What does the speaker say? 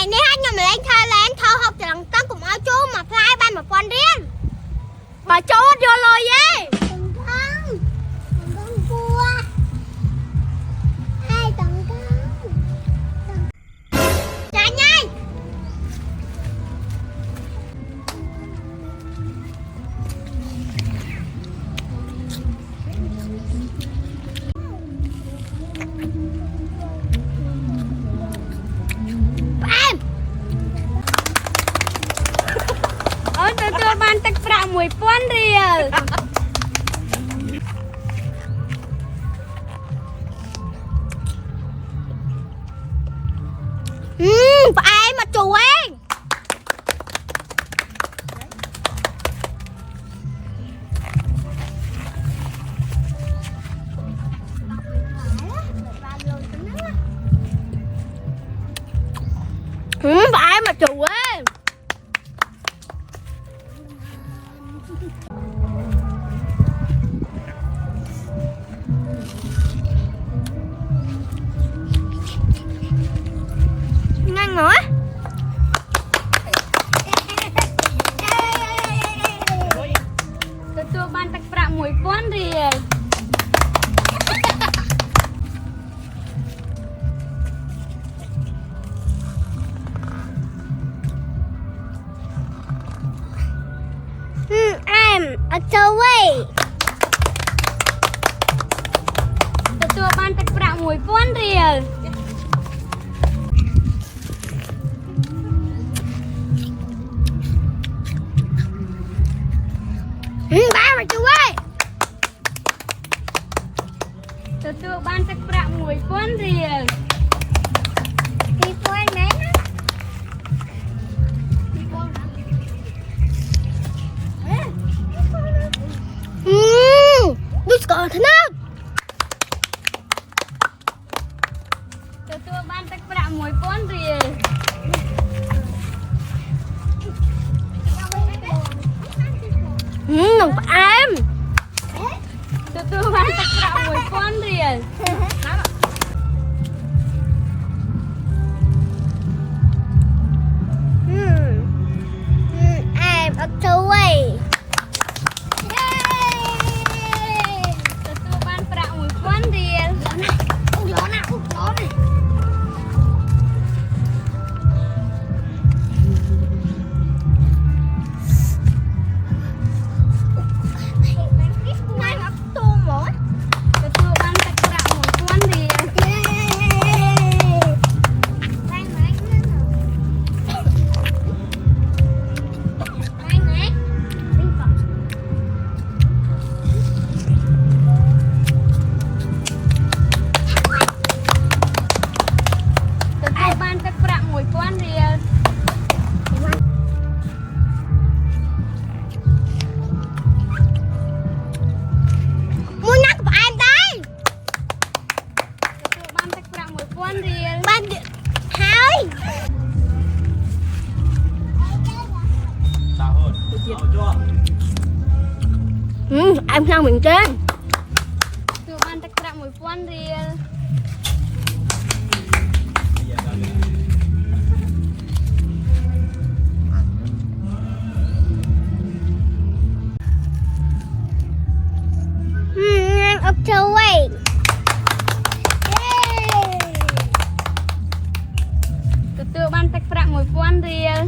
ngàyនេះខ្ញុំលេងThailandថោហុកចរង្គតឹងកុំឲ្យជួមកផ្លាយបាន1000រៀលបើចូលយកលុយឯងគួហើយតង្កងចាញ់ហើយទទួលបានទឹកប្រាក់1000រៀលផ្អែមមកជួឯងផ្អែមមកជួឯងnhanh rồiទទួលបានទឹកប្រាក់1000រៀលអែមអត់ចូលវេទទួលបានទឹកប្រាក់1000រៀលba mà chú ơiទទួលបានទឹកប្រាក់1000រៀល2000មែនដូចស្ករថ្នាំទទួលបានទឹកប្រាក់1000រៀលnồng em từ bán tất cả 1000 រៀលem ở chơi từ bánប្រាក់1000រៀលgió nào gió này banទឹកប្រាក់1000រៀលមួយណាក់ផ្អែមដែរទទួលបានទឹកប្រាក់1000រៀលបានហើយតើហូតเอาจ้วem khang mình trênទទួលបានទឹកប្រាក់1000រៀលup to wait. Yay!ទទួលបានទឹកប្រាក់1000រៀល